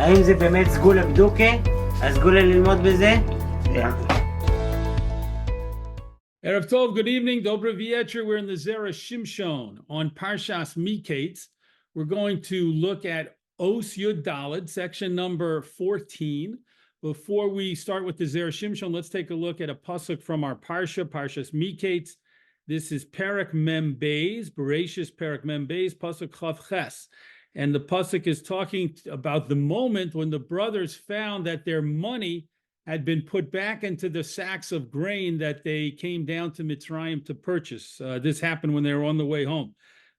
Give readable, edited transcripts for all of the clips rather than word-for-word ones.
האם זה באמת סגולה בדוקה? הסגולה ללמוד בזה? Erev Tov, good evening. Dobra V'Yetcher. We're in the Zera Shimshon on Parshas Miketz. We're going to look at Os Yud Daled, section number 14. Before we start with the Zera Shimshon, let's take a look at a pasuk from our Parsha, Parshas Miketz. This is Perek Mem Beis, Bereshis Perek Mem Beis, pasuk Chav Ches. And the pasuk is talking about the moment when the brothers found that their money had been put back into the sacks of grain that they came down to Mitzrayim to purchase. This happened when they were on the way home.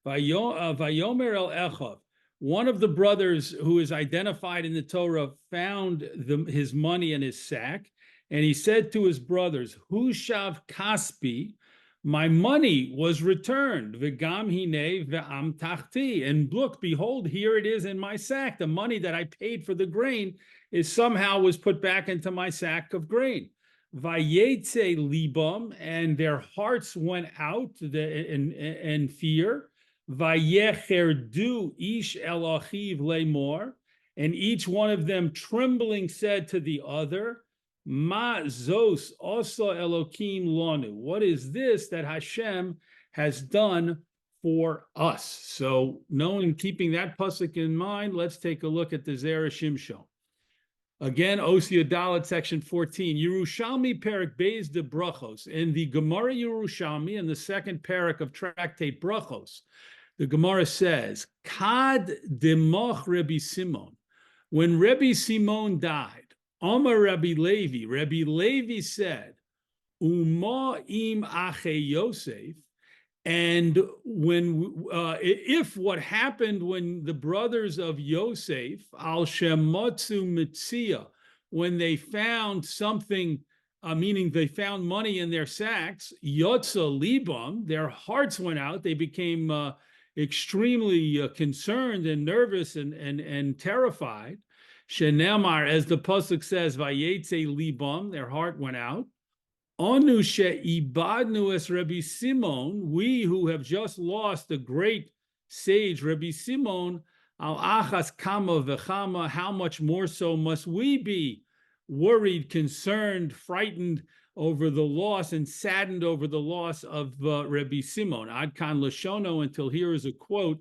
Vayomer el Echav, one of the brothers who is identified in the Torah, found his money in his sack, and he said to his brothers, Hushav Kaspi, my money was returned. V'gam hine ve'am tachti. And look, behold, here it is in my sack. The money that I paid for the grain is somehow was put back into my sack of grain. Vayetze libam, and their hearts went out in fear. Vayecherdu ish el achiv lemor, and each one of them trembling said to the other, Ma zos osa Elokim lanu. What is this that Hashem has done for us? So, keeping that pasuk in mind, let's take a look at the Zera Shimshon. Again, Os Yud Daled, section 14. Yerushalmi Perek Beis de Brachos. In the Gemara Yerushalmi, in the second parak of Tractate Brachos, the Gemara says, Kad democh Rabbi Simon. When Rabbi Simon died, Amar Rabbi Levi said, Uma im ache Yosef, and when if what happened when the brothers of Yosef, al shemotzu mitzia, when they found something, meaning they found money in their sacks, yotza libam, their hearts went out, they became extremely concerned and nervous and terrified. Shenemar, as the pasuk says, vayetze libam, their heart went out. Anu she'ibadnu es Rabbi Simon, we who have just lost the great sage Rabbi Simon, al achas kama v'chama, how much more so must we be worried, concerned, frightened over the loss and saddened over the loss of Rabbi Simon. Ad Kahn Lashono, until here is a quote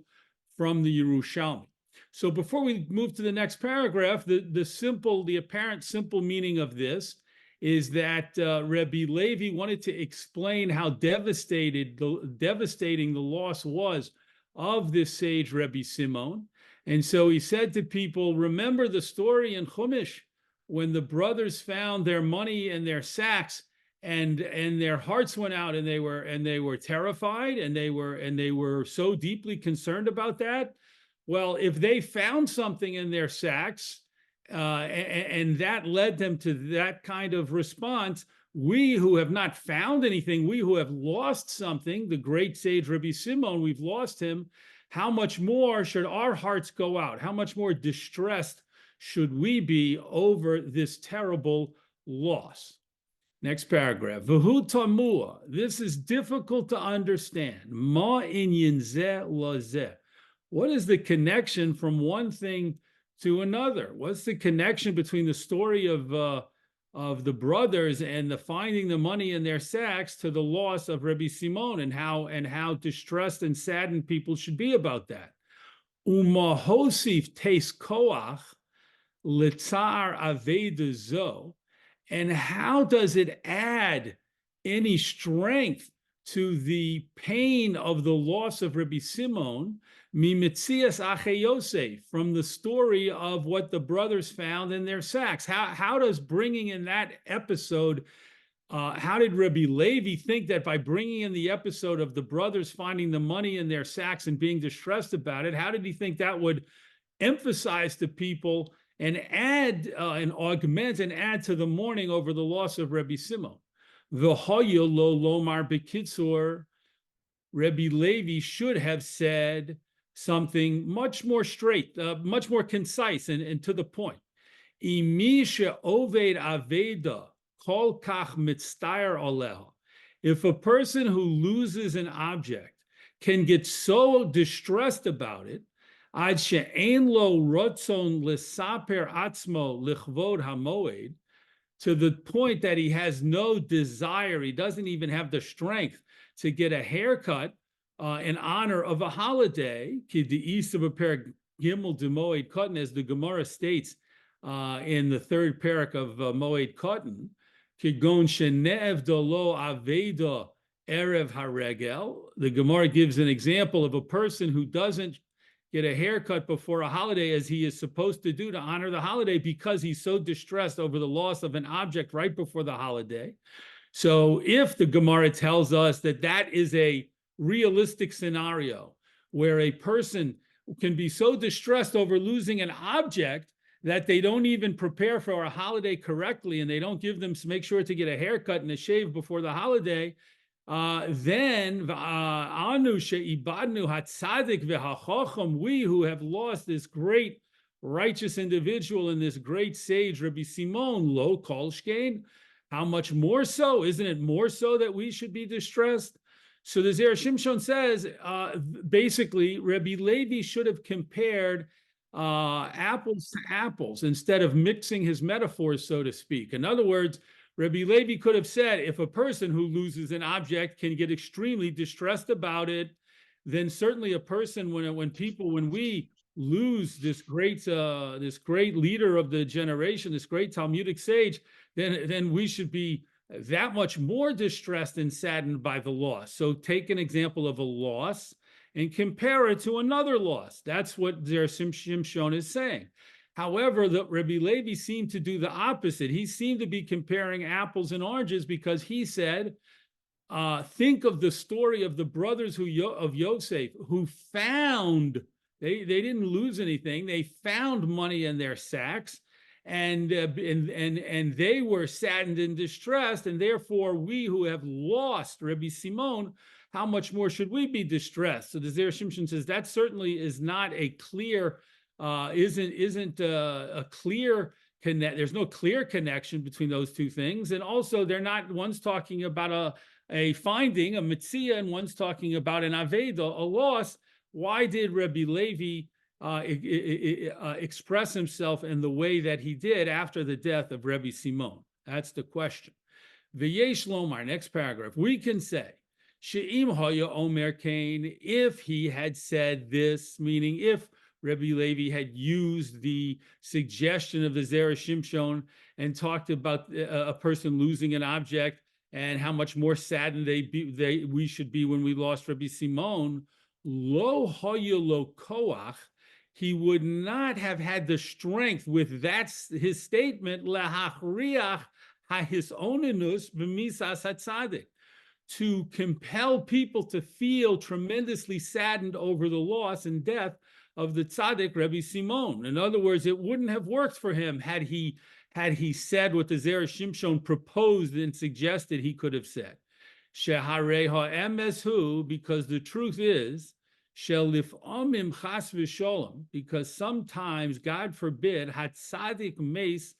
from the Yerushalmi. So before we move to the next paragraph, the apparent simple meaning of this is that Rabbi Levi wanted to explain how devastating the loss was of this sage Rabbi Simon. And so he said to people, remember the story in Chumash when the brothers found their money in their sacks and their hearts went out and they were terrified and they were so deeply concerned about that. Well, if they found something in their sacks, and that led them to that kind of response, we who have not found anything, we who have lost something, the great sage Rabbi Simon, we've lost him, how much more should our hearts go out? How much more distressed should we be over this terrible loss? Next paragraph. V'hu tamua. This is difficult to understand. Ma inyan zeh la zeh. What is the connection from one thing to another? What's the connection between the story of the brothers and the finding the money in their sacks to the loss of Rabbi Simon, and how distressed and saddened people should be about that? Umahosif tes koach litzar aveda zo, and how does it add any strength to the pain of the loss of Rabbi Simon, mimitzias ache Yosef, from the story of what the brothers found in their sacks? How does bringing in that episode, how did Rabbi Levi think that by bringing in the episode of the brothers finding the money in their sacks and being distressed about it, how did he think that would emphasize to people and add and augment and add to the mourning over the loss of Rabbi Simon? V'hoya lo lomar b'kitzur, Rabbi Levi should have said something much more straight, much more concise and to the point. Imi she'oved aveda kol kach mitztayer aleha. If a person who loses an object can get so distressed about it, Ad she'ein lo rotzon l'saper atzmo lichvod hamoed, to the point that he has no desire, he doesn't even have the strength to get a haircut in honor of a holiday. Ki de'is of a parak gimel de moed katan, as the Gemara states in the third parak of moed katan, ki gon shenev dolo aveda erev haregel. The Gemara gives an example of a person who doesn't get a haircut before a holiday as he is supposed to do to honor the holiday because he's so distressed over the loss of an object right before the holiday. So if the Gemara tells us that that is a realistic scenario where a person can be so distressed over losing an object that they don't even prepare for a holiday correctly and they don't make sure to get a haircut and a shave before the holiday, then anu she'ibadnu hatzadik v'hachacham, we who have lost this great righteous individual and this great sage, Rabbi Simon, lo kol shkein, how much more so? Isn't it more so that we should be distressed? So the Zera Shimshon says, basically, Rabbi Levi should have compared apples to apples instead of mixing his metaphors, so to speak. In other words, Rabbi Levi could have said, if a person who loses an object can get extremely distressed about it, then certainly a person, when we lose this great leader of the generation, this great Talmudic sage, then we should be that much more distressed and saddened by the loss. So take an example of a loss and compare it to another loss. That's what Zera Shimshon is saying. However, the Rabbi Levi seemed to do the opposite. He seemed to be comparing apples and oranges because he said, think of the story of the brothers of Yosef who found, they didn't lose anything. They found money in their sacks and they were saddened and distressed. And therefore, we who have lost Rabbi Simon, how much more should we be distressed? So the Zera Shimshon says that certainly is not a clear isn't a clear connect. There's no clear connection between those two things, and also they're not. One's talking about a finding, a mitzvah, and one's talking about an aveda, a loss. Why did Rabbi Levi express himself in the way that he did after the death of Rabbi Simon? That's the question. V'yesh lomar, next paragraph. We can say, she'im haya omer kain, if he had said this, meaning if Rabbi Levi had used the suggestion of the Zera Shimshon and talked about a person losing an object and how much more saddened we should be when we lost Rabbi Simon, lo hoya lo koach, he would not have had the strength with his statement, lahachriach hahisonenus b'misas hatzadik, to compel people to feel tremendously saddened over the loss and death of the tzaddik Rabbi Simon. In other words, it wouldn't have worked for him had he said what the Zera Shimshon proposed and suggested he could have said. Sheharei ha'emes hu, because the truth is, shelif'amim chas v'sholem, because sometimes, God forbid, hatzadik meis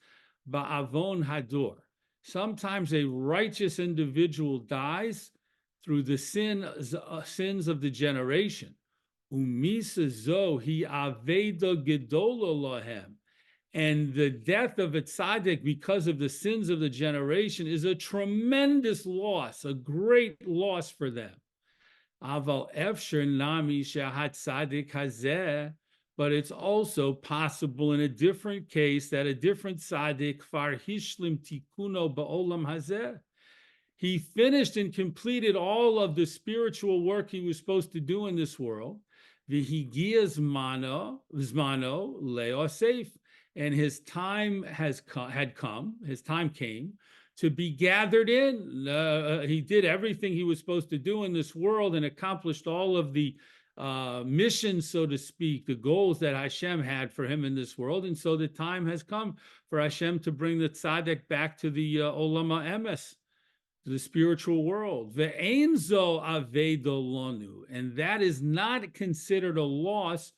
ba'avon hador. Sometimes a righteous individual dies through the sins of the generation. Umisa zo hi aveda gedola lahem, and the death of a tzaddik because of the sins of the generation is a tremendous loss, a great loss for them. Aval efsher nami shahat tzaddik hazeh, but it's also possible in a different case that a different tzaddik far hishlim tikuno ba'olam hazeh, he finished and completed all of the spiritual work he was supposed to do in this world. V'higia zmano le'osef, and his time had come. His time came to be gathered in. He did everything he was supposed to do in this world and accomplished all of the missions, so to speak, the goals that Hashem had for him in this world. And so the time has come for Hashem to bring the tzaddik back to the olam ha'emes, the spiritual world. Ve'ein zo aveda lanu, and that is not considered a loss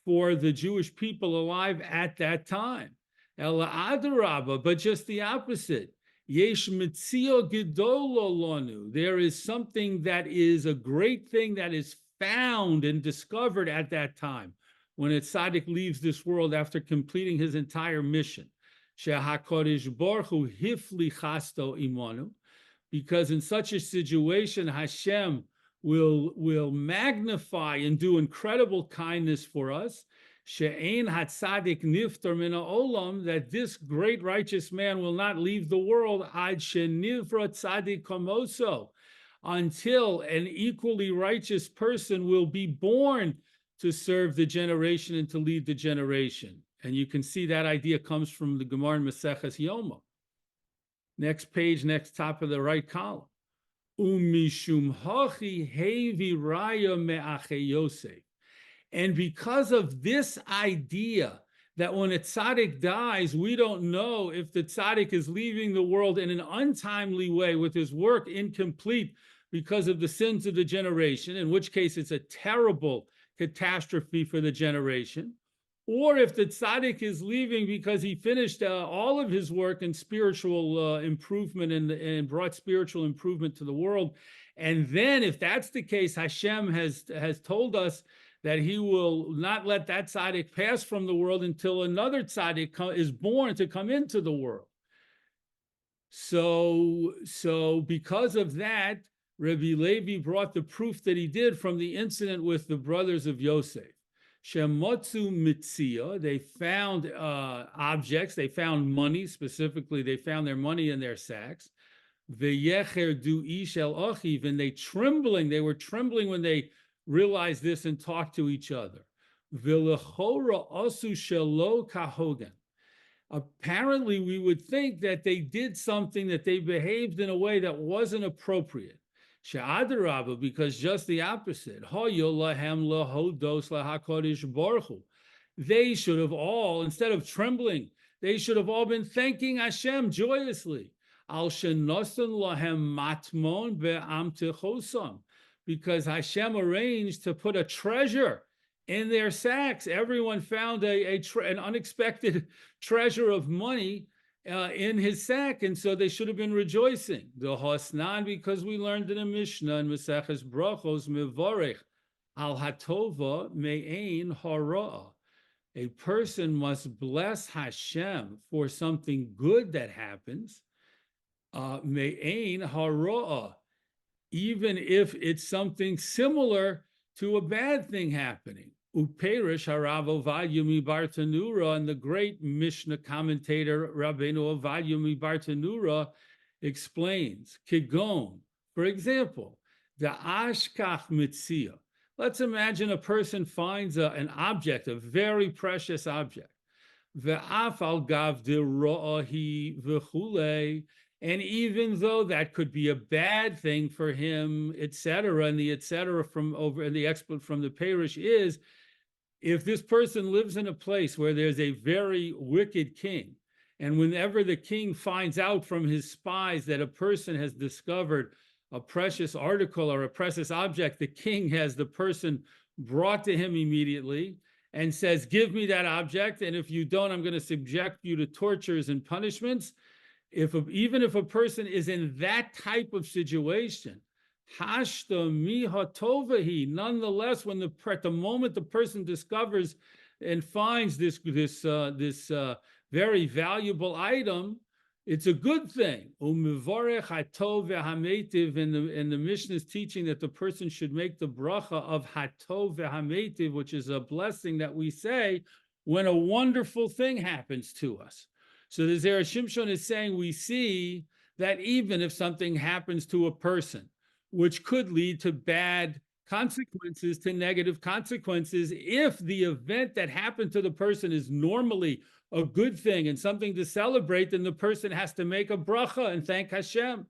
for the Jewish people alive at that time. Ela adarabba, but just the opposite. Yesh mitzio gedola lanu, there is something that is a great thing that is found and discovered at that time. when a tzaddik leaves this world after completing his entire mission. She'hakodesh Baruch Hu hifli chasto imanu, because in such a situation, Hashem will magnify and do incredible kindness for us. She'ein hatzadik niftar min ha'olam, that this great righteous man will not leave the world ad shenivra tzadik kamoso, until an equally righteous person will be born to serve the generation and to lead the generation. And you can see that idea comes from the Gemara in Maseches Yoma. Next page, next top of the right column. Umishum hachi hevi raya me'ache Yosef. And because of this idea that when a tzaddik dies, we don't know if the tzaddik is leaving the world in an untimely way with his work incomplete because of the sins of the generation, in which case it's a terrible catastrophe for the generation, or if the tzaddik is leaving because he finished all of his work in spiritual improvement and brought spiritual improvement to the world. And then if that's the case, Hashem has told us that he will not let that tzaddik pass from the world until another tzaddik is born to come into the world. So because of that, Rabbi Levi brought the proof that he did from the incident with the brothers of Yosef. Shemotzu mitzia, they found objects, they found money, specifically they found their money in their sacks. V'yecher du ish el achiv, and they were trembling when they realized this and talked to each other. V'lechora asu shelo kahogan. Apparently, we would think that they did something, that they behaved in a way that wasn't appropriate. She'adarabba, because just the opposite. They should have all, instead of trembling, they should have all been thanking Hashem joyously. Al shenosan lahem matmon be'am techosam, because Hashem arranged to put a treasure in their sacks. Everyone found an unexpected treasure of money in his sack, and so they should have been rejoicing. The Hosnan, because we learned in a Mishnah in Maseches Brachos, Mevorech al hatova me'ein hara'ah. A person must bless Hashem for something good that happens, me'ein hara'ah, even if it's something similar to a bad thing happening. Uperish Harav Ovadia Mibar Tanura, and the great Mishnah commentator Rabbeinu Ovadia Mibar Tanura explains, Gaon, for example, the Ashkach Mitzia. Let's imagine a person finds an object, a very precious object. Ve'afal gav de ro'ahi v'chulei, and even though that could be a bad thing for him, etc., and the etc. from over, and the expert from the parish is, if this person lives in a place where there's a very wicked king, and whenever the king finds out from his spies that a person has discovered a precious article or a precious object, the king has the person brought to him immediately and says, give me that object, and if you don't, I'm going to subject you to tortures and punishments. Even if a person is in that type of situation, hashta miha tovahi, nonetheless, when at the moment the person discovers and finds this very valuable item, it's a good thing. Umivarech hatov v'hametiv, and the Mishnah is teaching that the person should make the bracha of hatov v'hametiv, which is a blessing that we say when a wonderful thing happens to us. So the Zera Shimshon is saying we see that even if something happens to a person, which could lead to bad consequences, to negative consequences, if the event that happened to the person is normally a good thing and something to celebrate, then the person has to make a bracha and thank Hashem.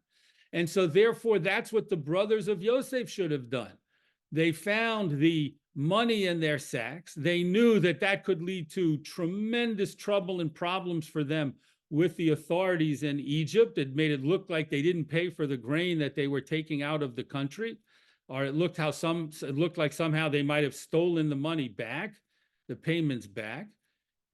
And so therefore, that's what the brothers of Yosef should have done. They found the money in their sacks. They knew that that could lead to tremendous trouble and problems for them with the authorities in Egypt. It made it look like they didn't pay for the grain that they were taking out of the country, or it looked like somehow they might have stolen the money back, the payments back.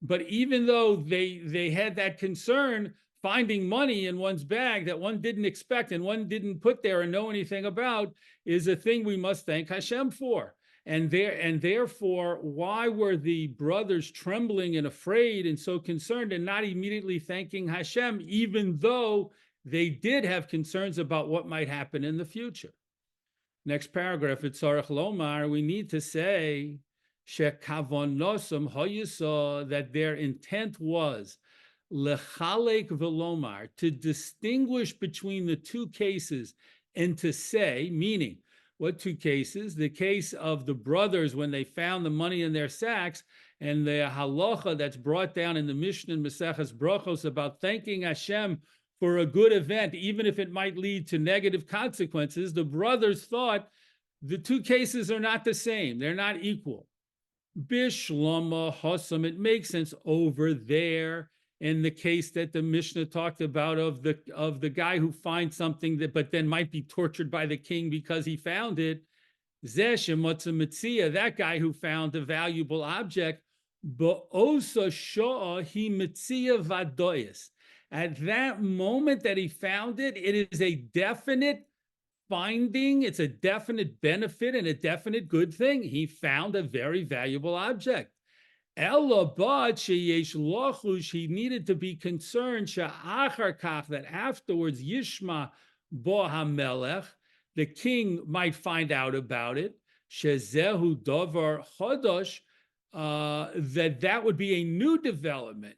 But even though they had that concern, finding money in one's bag that one didn't expect and one didn't put there and know anything about is a thing we must thank Hashem for. And therefore, why were the brothers trembling and afraid and so concerned and not immediately thanking Hashem, even though they did have concerns about what might happen in the future? Next paragraph, it's Tzarech Lomar, we need to say shekavonosam hayusa, that their intent was lechalek velomar, to distinguish between the two cases and to say, meaning, what two cases? The case of the brothers when they found the money in their sacks, and the halacha that's brought down in the Mishnah in Maseches Brachos about thanking Hashem for a good event, even if it might lead to negative consequences. The brothers thought the two cases are not the same. They're not equal. Bishlama Hasam, it makes sense over there in the case that the Mishnah talked about of the guy who finds something that but then might be tortured by the king because he found it. Zeh Shemotza Mitzia, that guy who found a valuable object, Ba'osa Sha'ah Hi Mitzia Vadoyas. At that moment that he found it, it is a definite finding, it's a definite benefit and a definite good thing. He found a very valuable object. Ella but sheyesh lochush, he needed to be concerned she'achar kach, that afterwards Yishma bo hamelech, the king might find out about it. Shezehu davar chodosh, that would be a new development,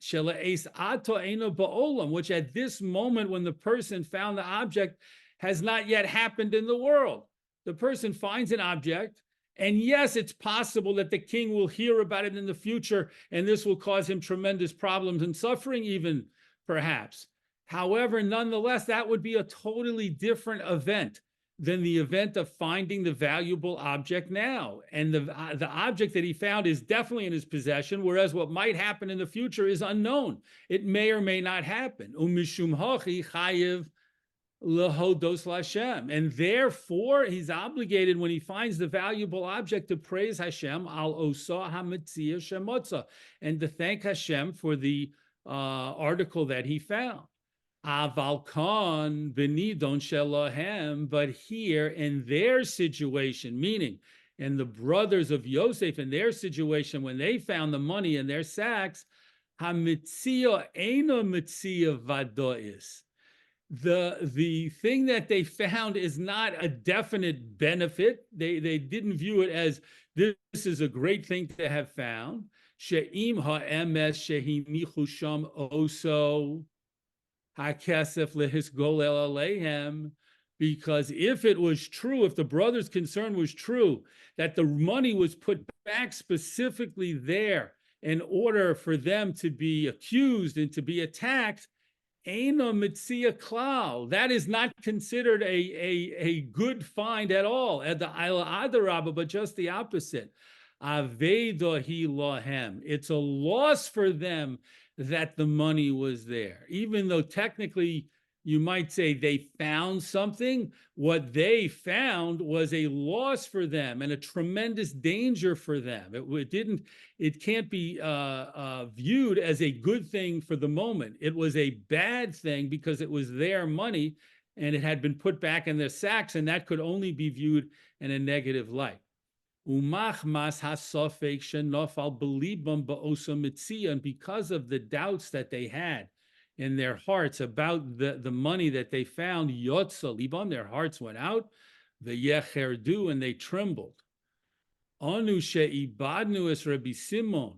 which at this moment when the person found the object has not yet happened in the world. The person finds an object, and yes, it's possible that the king will hear about it in the future, and this will cause him tremendous problems and suffering even, perhaps. However, nonetheless, that would be a totally different event than the event of finding the valuable object now. And the object that he found is definitely in his possession, whereas what might happen in the future is unknown. It may or may not happen. Umishum hachi chayiv lehodos Hashem. And therefore, he's obligated when he finds the valuable object to praise Hashem al osa hamitzia shemotza, and to thank Hashem for the article that he found. Aval Kahn benidon shelahem, but here in their situation, meaning in the brothers of Yosef, in their situation, when they found the money in their sacks, hamitzia eino mitzia vadois. The thing that they found is not a definite benefit. They didn't view it as this is a great thing to have found. She'im ha'emes shehinichu sham oso hakesef lehisgol el aleihem, because if it was true, if the brothers' concern was true, that the money was put back specifically there in order for them to be accused and to be attacked, Eino mitzia klal, that is not considered a good find at all, at the Ayla Adarabba, but just the opposite. Aveda hi lahem. It's a loss for them that the money was there. Even though technically you might say they found something, what they found was a loss for them and a tremendous danger for them. It can't be viewed as a good thing for the moment. It was a bad thing because it was their money and it had been put back in their sacks, and that could only be viewed in a negative light. Umachmas hasofek shenofal belibam ba'osa mitzia, and because of the doubts that they had in their hearts about the money that they found, yotza libam, their hearts went out, the yecherdu, and they trembled. Anu she'ibadnu es Rabbi Simon,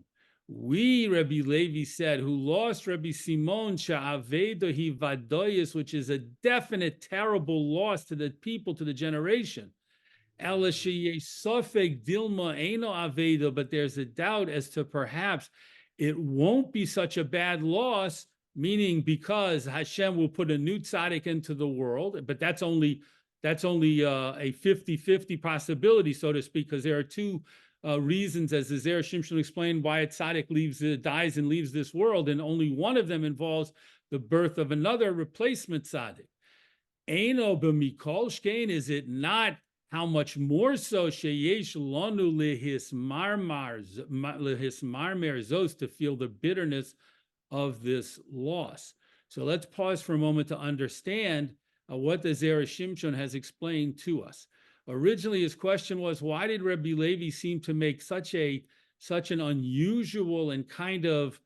we, Rabbi Levi said, who lost Rabbi Simon she'aveda hi vadoyis, which is a definite terrible loss to the people, to the generation. Ela she'yesofek dilma eino aveda, but there's a doubt as to perhaps it won't be such a bad loss, meaning because Hashem will put a new tzaddik into the world, but that's only a 50-50 possibility, so to speak, because there are two reasons, as the Zera Shimshon explained, why a tzaddik dies and leaves this world, and only one of them involves the birth of another replacement tzaddik. Eino b'mikol shkein, is it not how much more so sheyesh lanu lehismarmer zos, to feel the bitterness of this loss. So let's pause for a moment to understand what the Zera Shimshon has explained to us. Originally, his question was, why did Rabbi Levi seem to make such an unusual and kind of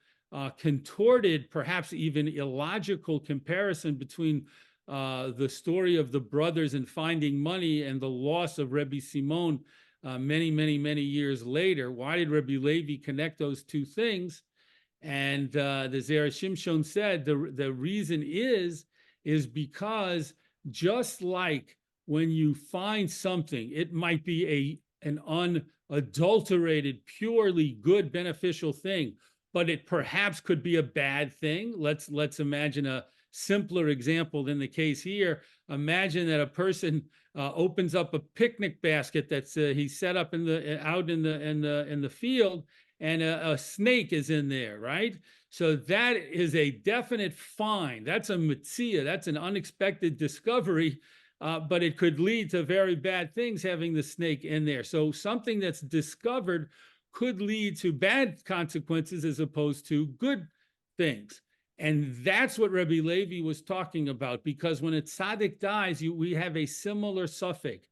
contorted, perhaps even illogical comparison between the story of the brothers and finding money and the loss of Rabbi Simon many years later? Why did Rabbi Levi connect those two things? And the Zera Shimshon said the reason is because just like when you find something, it might be an unadulterated, purely good, beneficial thing, but it perhaps could be a bad thing. Let's imagine a simpler example than the case here. Imagine that a person opens up a picnic basket that's he set up out in the field, and a snake is in there, right? So that is a definite find. That's a mitzvah. That's an unexpected discovery, but it could lead to very bad things having the snake in there. So something that's discovered could lead to bad consequences as opposed to good things. And that's what Rabbi Levi was talking about, because when a tzaddik dies, we have a similar suffix.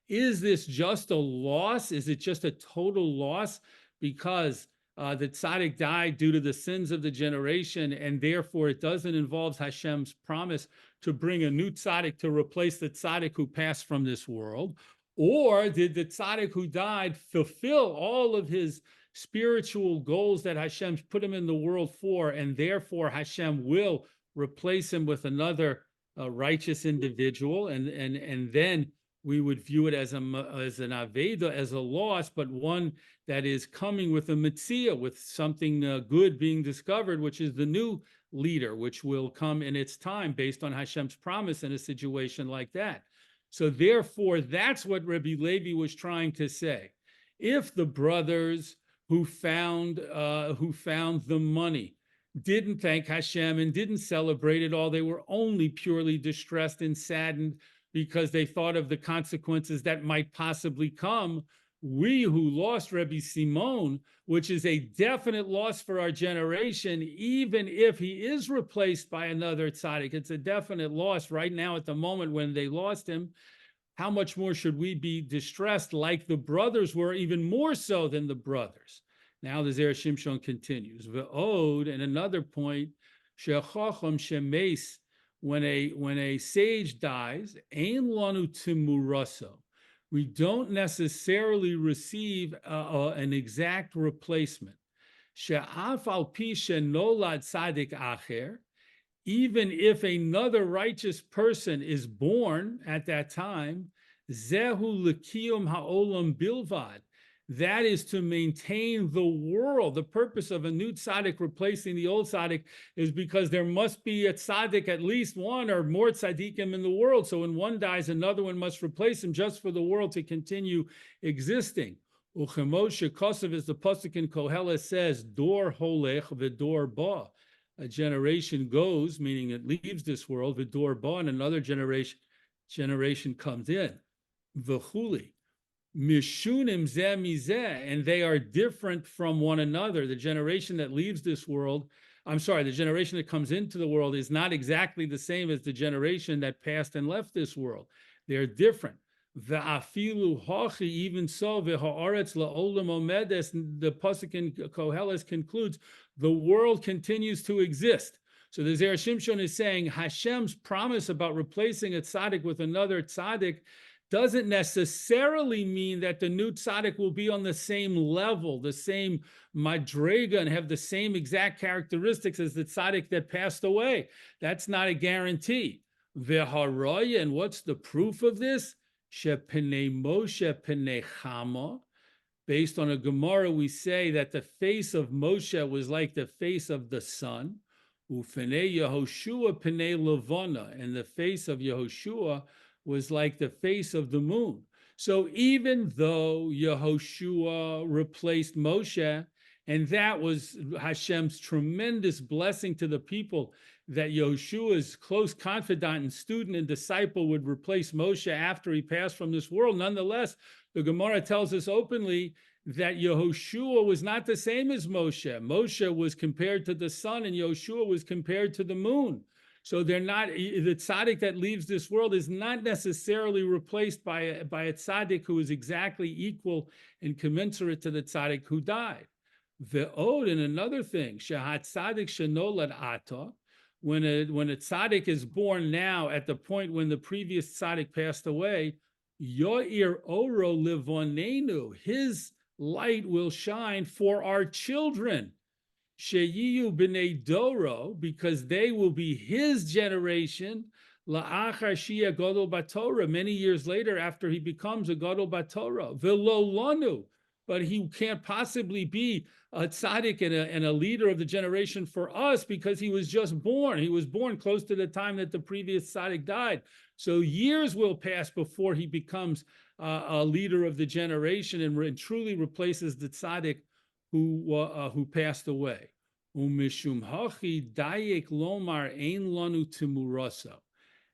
Is this just a loss? Is it just a total loss because the tzaddik died due to the sins of the generation, and therefore it doesn't involve Hashem's promise to bring a new tzaddik to replace the tzaddik who passed from this world? Or did the tzaddik who died fulfill all of his spiritual goals that Hashem put him in the world for, and therefore Hashem will replace him with another righteous individual, and then we would view it as an aveda, as a loss, but one that is coming with a mitzvah, with something good being discovered, which is the new leader, which will come in its time based on Hashem's promise in a situation like that. So therefore, that's what Rabbi Levi was trying to say. If the brothers who found the money didn't thank Hashem and didn't celebrate it all, they were only purely distressed and saddened because they thought of the consequences that might possibly come. We who lost Rabbi Simon, which is a definite loss for our generation, even if he is replaced by another tzaddik, it's a definite loss right now at the moment when they lost him. How much more should we be distressed like the brothers were, even more so than the brothers? Now the Zera Shimshon continues. Ve'od, and another point, she'chacham shemeis, when a sage dies, ein lanu timuraso, we don't necessarily receive an exact replacement. She'af al pi she'nolad tzadik acher, even if another righteous person is born at that time, zehu l'kiyum ha'olam bilvad, that is to maintain the world. The purpose of a new tzaddik replacing the old tzaddik is because there must be a tzaddik, at least one or more tzaddikim in the world. So when one dies, another one must replace him just for the world to continue existing. Uchemoshe Kosev, as the pasuk in Koheles says, dor holech v'dor ba. A generation goes, meaning it leaves this world, v'dor ba, and another generation comes in. V'chuli. Mishunim zeh mizeh, and they are different from one another. The generation that leaves this world, the generation that comes into the world is not exactly the same as the generation that passed and left this world. They're different. Ve'afilu hachi, even so, ve'ha'aretz la'olam omedes, the pasuk in Koheles concludes, the world continues to exist. So the Zera Shimshon is saying Hashem's promise about replacing a tzaddik with another tzaddik doesn't necessarily mean that the new tzaddik will be on the same level, the same madrega, and have the same exact characteristics as the tzaddik that passed away. That's not a guarantee. V'haraya, and what's the proof of this? She'penei Moshe penei Chama. Based on a Gemara, we say that the face of Moshe was like the face of the sun. U'penei Yehoshua penei Levana, and the face of Yehoshua was like the face of the moon. So even though Yehoshua replaced Moshe, and that was Hashem's tremendous blessing to the people, that Yehoshua's close confidant and student and disciple would replace Moshe after he passed from this world, nonetheless, the Gemara tells us openly that Yehoshua was not the same as Moshe. Moshe was compared to the sun and Yehoshua was compared to the moon. So they're not, the tzaddik that leaves this world is not necessarily replaced by a tzaddik who is exactly equal and commensurate to the tzaddik who died. The ode, and another thing, shahat tzaddik shenolad ata, when a tzaddik is born now at the point when the previous tzaddik passed away, yoir oro livonenu, his light will shine for our children. Sheyiyu b'nei doro, because they will be his generation, la'achar shia gadol batorah, many years later after he becomes a gadol batorah. V'lo lanu, but he can't possibly be a tzaddik and a leader of the generation for us because he was just born. He was born close to the time that the previous tzaddik died. So years will pass before he becomes a leader of the generation and truly replaces the tzaddik who passed away. Umishum hachi dayek lomar ein lanu timurasa.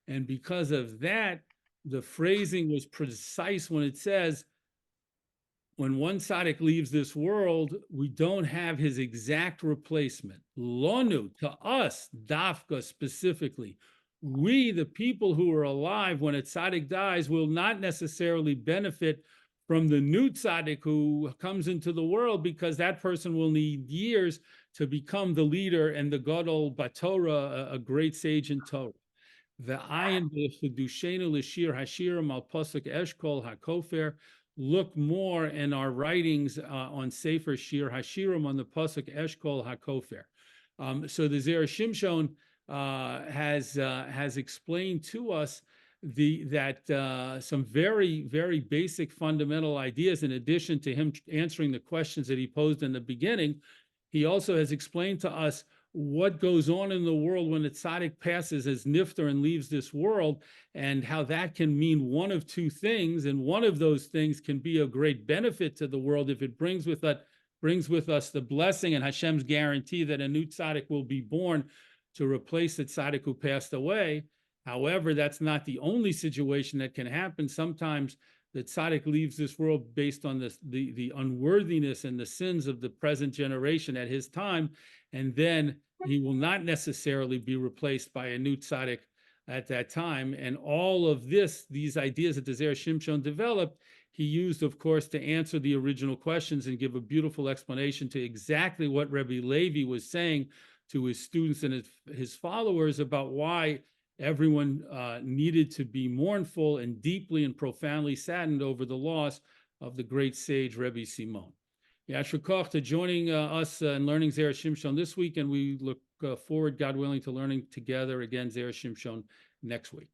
And because of that, the phrasing was precise when it says, when one tzaddik leaves this world, we don't have his exact replacement. Lonu, to us, dafka specifically, we, the people who are alive when a tzaddik dies, will not necessarily benefit from the new tzaddik who comes into the world, because that person will need years to become the leader and the gadol batorah, a great sage in Torah. The ayin b'chedushenu l'shir hashirim al pasuk eshkol hakofer. Look more in our writings on Sefer Shir Hashirim on the pasuk eshkol hakofer. So the Zera Shimshon has explained to us that some very, very basic fundamental ideas. In addition to him answering the questions that he posed in the beginning, he also has explained to us what goes on in the world when a tzaddik passes as nifter and leaves this world, and how that can mean one of two things. And one of those things can be a great benefit to the world if it brings with us the blessing and Hashem's guarantee that a new tzaddik will be born to replace the tzaddik who passed away. However, that's not the only situation that can happen. Sometimes the tzaddik leaves this world based on the unworthiness and the sins of the present generation at his time, and then he will not necessarily be replaced by a new tzaddik at that time. And all of these ideas that the Zera Shimshon developed, he used, of course, to answer the original questions and give a beautiful explanation to exactly what Rabbi Levi was saying to his students and his followers about why everyone needed to be mournful and deeply and profoundly saddened over the loss of the great sage Rebbe Simon. Yashar koach to joining us and learning Zera Shimshon this week, and we look forward, God willing, to learning together again Zera Shimshon next week.